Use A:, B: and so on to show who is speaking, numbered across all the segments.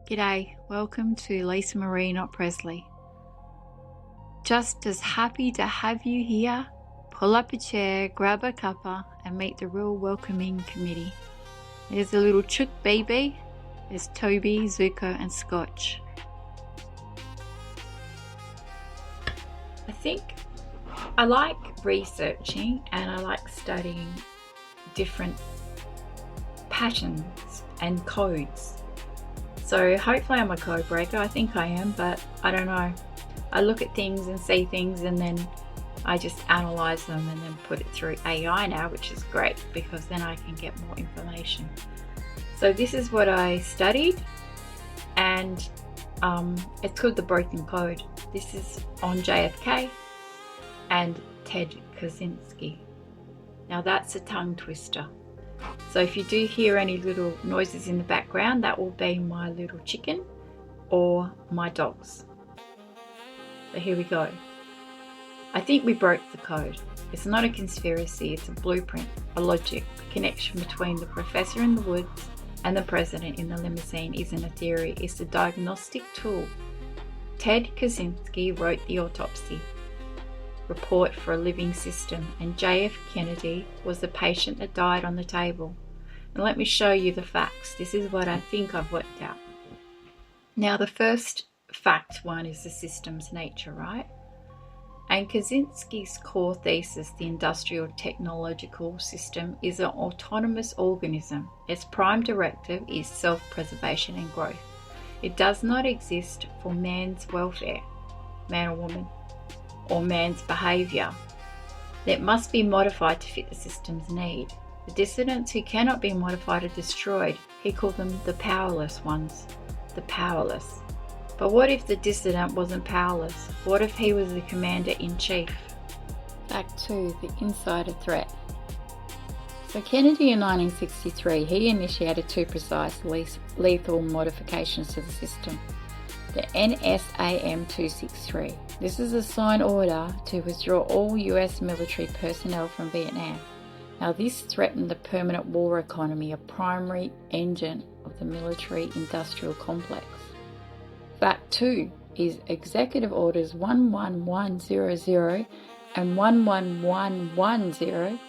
A: G'day, welcome to Lisa Marie, not Presley. Just as happy to have you here. Pull up a chair, grab a cuppa and meet the real welcoming committee. There's a little chook baby. There's Toby, Zuko and Scotch. I think I like researching and I like studying different patterns and codes. So hopefully I'm a code breaker. I think I am, but I don't know. I look at things and see things and then I just analyze them and then put it through AI now, which is great because then I can get more information. So this is what I studied and it's called the broken code. This is on JFK and Ted Kaczynski. Now that's a tongue twister. So if you do hear any little noises in the background, that will be my little chicken or my dogs. So here we go. I think we broke the code. It's not a conspiracy, it's a blueprint, a logic. The connection between the professor in the woods and the president in the limousine isn't a theory, it's a diagnostic tool. Ted Kaczynski wrote the autopsy report for a living system, and JF Kennedy was the patient that died on the table. And let me show you the facts. This is what I think I've worked out. Now the first fact one is the system's nature, right? And Kaczynski's core thesis, the industrial technological system, is an autonomous organism. Its prime directive is self-preservation and growth. It does not exist for man's welfare, man or woman, or man's behaviour. It must be modified to fit the system's need. The dissidents who cannot be modified are destroyed. He called them the powerless ones, the powerless. But what if the dissident wasn't powerless? What if he was the commander-in-chief? Fact 2, the insider threat. So Kennedy in 1963, he initiated two precise lethal modifications to the system. The NSAM 263. This is a signed order to withdraw all US military personnel from Vietnam. Now this threatened the permanent war economy, a primary engine of the military-industrial complex. Fact 2 is Executive Orders 11100 and 11110,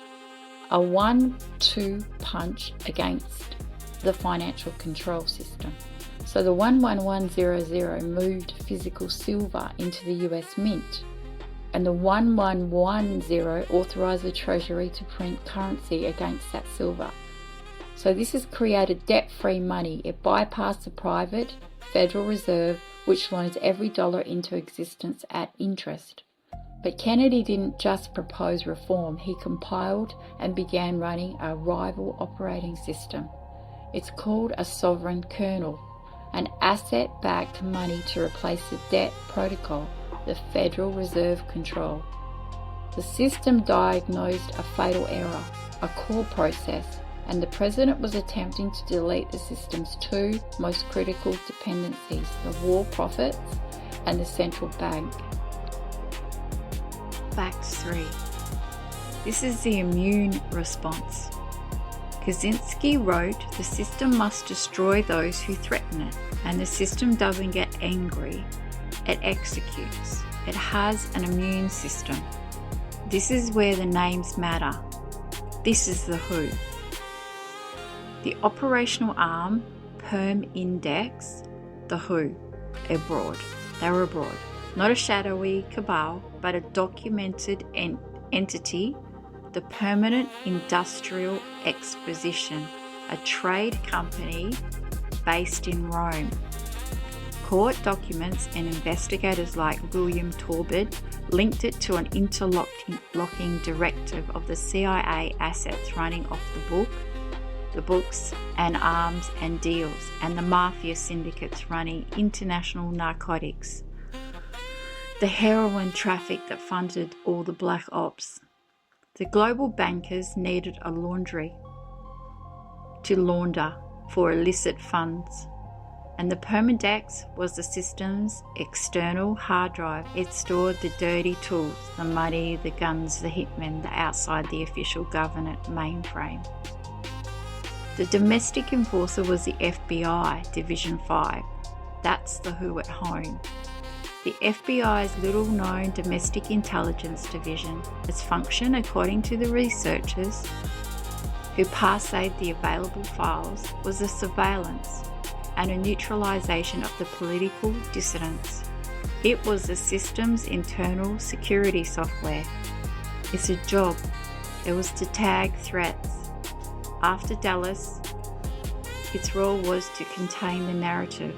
A: a 1-2 punch against the financial control system. So the 11100 moved physical silver into the US Mint, and the 1110 authorized the Treasury to print currency against that silver. So this has created debt-free money. It bypassed the private Federal Reserve, which loans every dollar into existence at interest. But Kennedy didn't just propose reform, he compiled and began running a rival operating system. It's called a sovereign kernel, an asset-backed money to replace the debt protocol, the Federal Reserve control. The system diagnosed a fatal error, a core process, and the president was attempting to delete the system's two most critical dependencies, the war profits and the central bank. Fact 3. This is the immune response. Kaczynski wrote, the system must destroy those who threaten it, and the system doesn't get angry, it executes. It has an immune system. This is where the names matter. This is the WHO. The operational arm, Perm Index, the WHO, abroad. They were abroad. Not a shadowy cabal, but a documented entity, the Permanent Industrial Exposition, a trade company based in Rome. Court documents and investigators like William Torbert linked it to an interlocking directive of the CIA assets running off the books and arms and deals, and the mafia syndicates running international narcotics, the heroin traffic that funded all the black ops. The global bankers needed a laundry to launder for illicit funds, and the Permindex was the system's external hard drive. It stored the dirty tools, the money, the guns, the hitmen, the outside the official government mainframe. The domestic enforcer was the FBI, Division 5. That's the WHO at home. The FBI's little-known Domestic Intelligence Division has functioned according to the researchers who parsed the available files was a surveillance and a neutralization of the political dissidents. It was the system's internal security software. Its job, it was to tag threats. After Dallas, its role was to contain the narrative,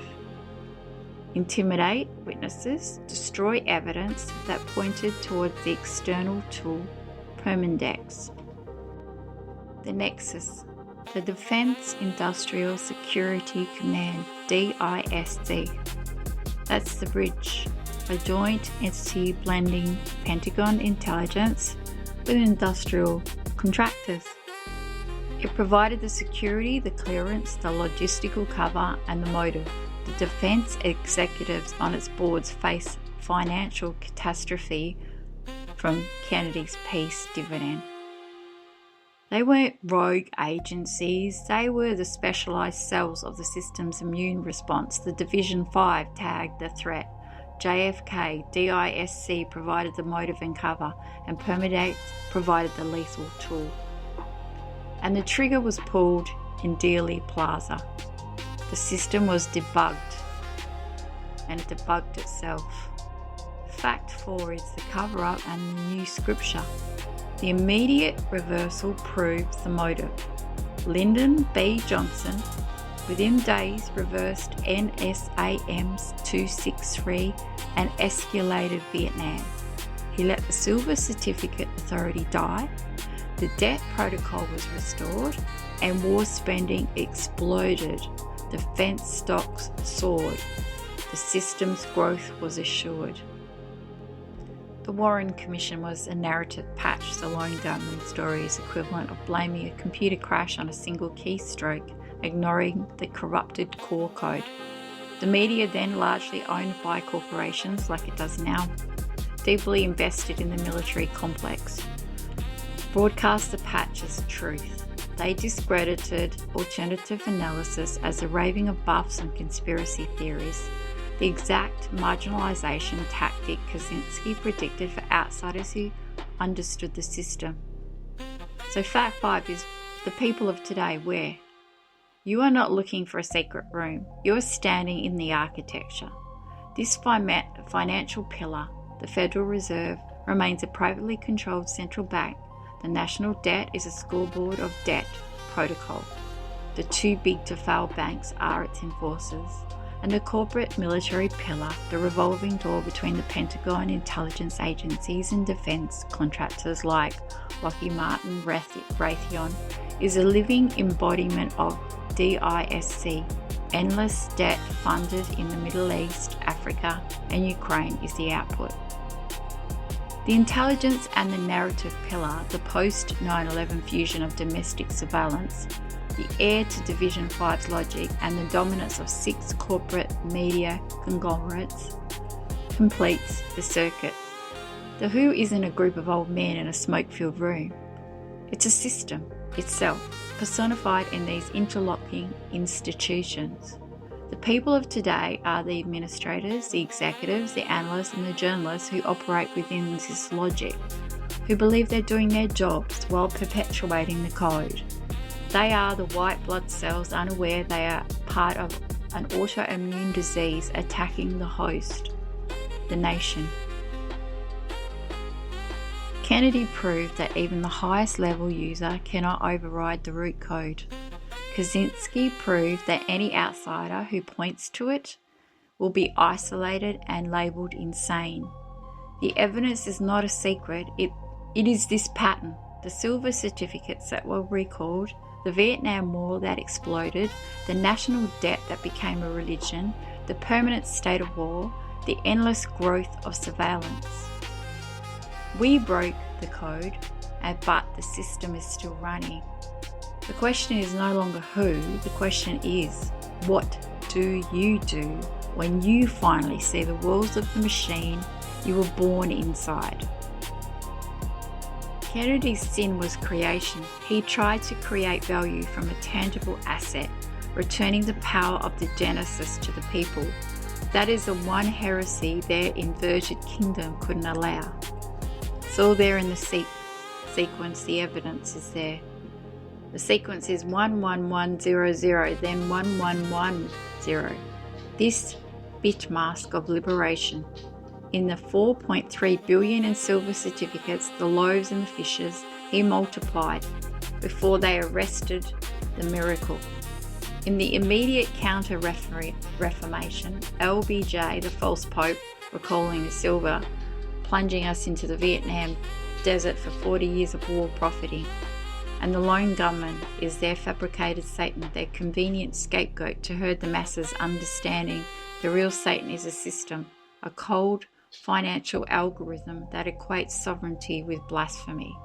A: intimidate witnesses, destroy evidence that pointed towards the external tool, Permindex. The Nexus, the Defense Industrial Security Command, DISC. That's the bridge, a joint entity blending Pentagon intelligence with industrial contractors. It provided the security, the clearance, the logistical cover, and the motive. The defense executives on its boards faced financial catastrophe from Kennedy's peace dividend. They weren't rogue agencies, they were the specialised cells of the system's immune response. The Division 5 tagged the threat. JFK, DISC provided the motive and cover, and Permindex provided the lethal tool. And the trigger was pulled in Dealey Plaza. The system was debugged, and it debugged itself. Fact 4 is the cover-up and the new scripture. The immediate reversal proves the motive. Lyndon B. Johnson, within days, reversed NSAM's 263 and escalated Vietnam. He let the Silver Certificate Authority die, the debt protocol was restored, and war spending exploded. Defence stocks soared. The system's growth was assured. The Warren Commission was a narrative patch. The lone gunman story is equivalent of blaming a computer crash on a single keystroke, ignoring the corrupted core code. The media, then largely owned by corporations like it does now, deeply invested in the military complex, broadcast the patch as truth. They discredited alternative analysis as the raving of buffs and conspiracy theories, the exact marginalisation tactic Kaczynski predicted for outsiders who understood the system. So fact 5 is the people of today where? You are not looking for a secret room, you are standing in the architecture. This financial pillar, the Federal Reserve, remains a privately controlled central bank. The national debt is a scoreboard of debt protocol. The too big to fail banks are its enforcers. And the corporate military pillar, the revolving door between the Pentagon, intelligence agencies and defence contractors like Lockheed Martin, Raytheon, is a living embodiment of DISC. Endless debt funded in the Middle East, Africa and Ukraine is the output. The intelligence and the narrative pillar, the post 9/11 fusion of domestic surveillance, the heir to Division 5's logic and the dominance of 6 corporate media conglomerates, completes the circuit. The WHO isn't a group of old men in a smoke-filled room. It's a system itself, personified in these interlocking institutions. The people of today are the administrators, the executives, the analysts and the journalists who operate within this logic, who believe they're doing their jobs while perpetuating the code. They are the white blood cells unaware they are part of an autoimmune disease attacking the host, the nation. Kennedy proved that even the highest level user cannot override the root code. Kaczynski proved that any outsider who points to it will be isolated and labelled insane. The evidence is not a secret, it is this pattern. The silver certificates that were recalled, the Vietnam War that exploded, the national debt that became a religion, the permanent state of war, the endless growth of surveillance. We broke the code, but the system is still running. The question is no longer who, the question is, what do you do when you finally see the walls of the machine you were born inside? Kennedy's sin was creation. He tried to create value from a tangible asset, returning the power of the Genesis to the people. That is the one heresy their inverted kingdom couldn't allow. It's all there in the sequence, the evidence is there. The sequence is 11100, then 1110. This bit mask of liberation. In the 4.3 billion in silver certificates, the loaves and the fishes, he multiplied before they arrested the miracle. In the immediate counter-reformation, LBJ, the false pope, recalling the silver, plunging us into the Vietnam desert for 40 years of war profiting. And the lone gunman is their fabricated Satan, their convenient scapegoat to herd the masses, understanding the real Satan is a system, a cold financial algorithm that equates sovereignty with blasphemy.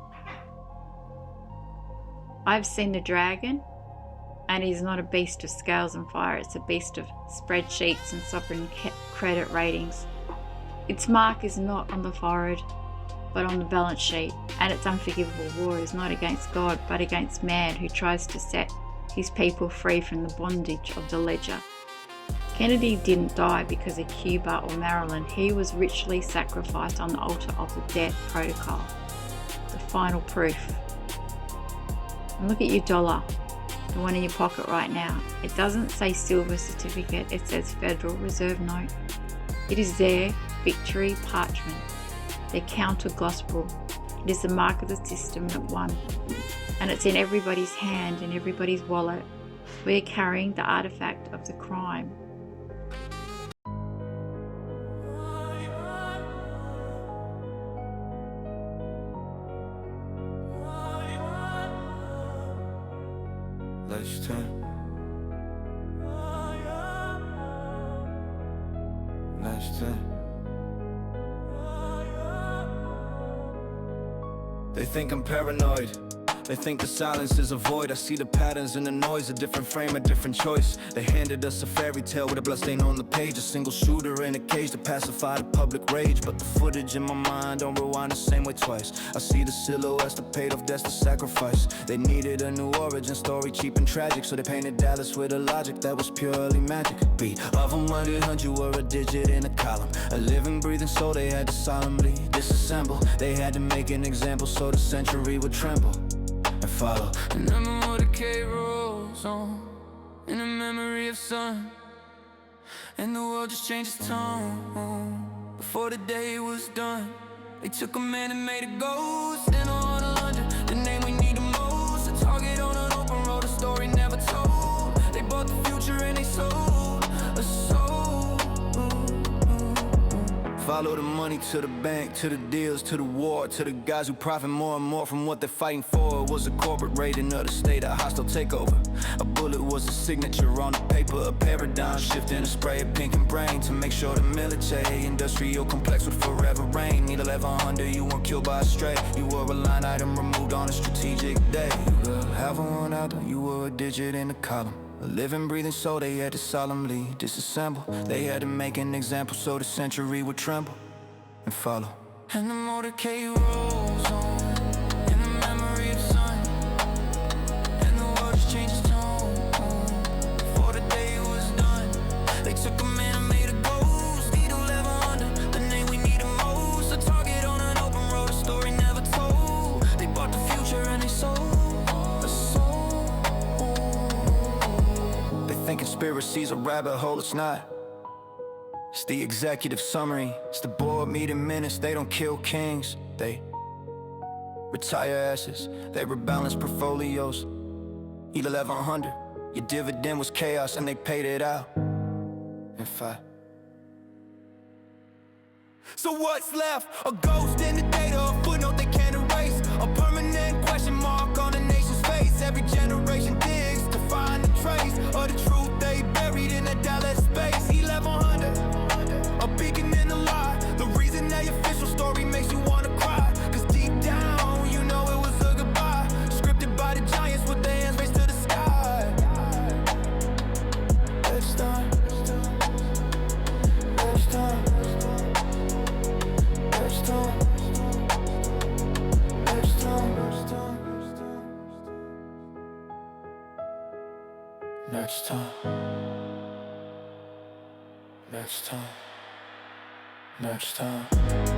A: I've seen the dragon, and he's not a beast of scales and fire, it's a beast of spreadsheets and sovereign credit ratings. Its mark is not on the forehead, but on the balance sheet, and its unforgivable war is not against God, but against man who tries to set his people free from the bondage of the ledger. Kennedy didn't die because of Cuba or Maryland. He was ritually sacrificed on the altar of the death protocol. The final proof. And look at your dollar, the one in your pocket right now. It doesn't say silver certificate, it says Federal Reserve note. It is their victory parchment, their counter gospel. It is the mark of the system that won. And it's in everybody's hand, in everybody's wallet. We're carrying the artifact of the crime.
B: Let's turn. Let's turn. They think I'm paranoid. They think the silence is a void. I see the patterns in the noise, a different frame, a different choice. They handed us a fairy tale with a bloodstain on the page, a single shooter in a cage to pacify the public rage. But the footage in my mind don't rewind the same way twice. I see the silhouettes, the paid off debts, the sacrifice. They needed a new origin story, cheap and tragic, so they painted Dallas with a logic that was purely magic. Beat of a 100, you were a digit in a column, a living, breathing soul. They had to solemnly disassemble. They had to make an example so the century would tremble and follow. And remember the K rolls on in the memory of sun, and the world just changed its tone before the day was done. They took a man and made a ghost in on a London, the name we need the most, a target on an open road, a story never told. They bought the future and they sold a soul. Follow the money to the bank, to the deals, to the war, to the guys who profit more and more from what they're fighting for. It was a corporate raiding of the state, a hostile takeover. A bullet was a signature on the paper, a paradigm shift in a spray of pink and brain to make sure the military industrial complex would forever reign. Need 1100, you weren't killed by a stray. You were a line item removed on a strategic day. You could have one out, you were a digit in the column, a living, breathing soul. They had to solemnly disassemble. They had to make an example so the century would tremble and follow. And the motorcade rolls on in the memory of sun, and the world just changed its tone before the day was done. They took a man and made a ghost, need 1100, the name we need the most, a target on an open road, a story never told. They bought the future and they sold a soul. They think conspiracy's a rabbit hole, it's not. It's the executive summary, it's the board meeting minutes. They don't kill kings, they retire ashes. They rebalance portfolios. Eat 1100, your dividend was chaos and they paid it out in 5. So what's left? A ghost in the data, a footnote they can't erase, a permanent question mark on the nation's face. Every generation digs to find the trace of the truth they buried in that Dallas space. 1100, a beacon in the lie, the reason that your official story makes you wanna cry. Cause deep down, you know it was a goodbye, scripted by the giants with their hands raised to the sky. Let's start. Let's start. Let's start. Next time.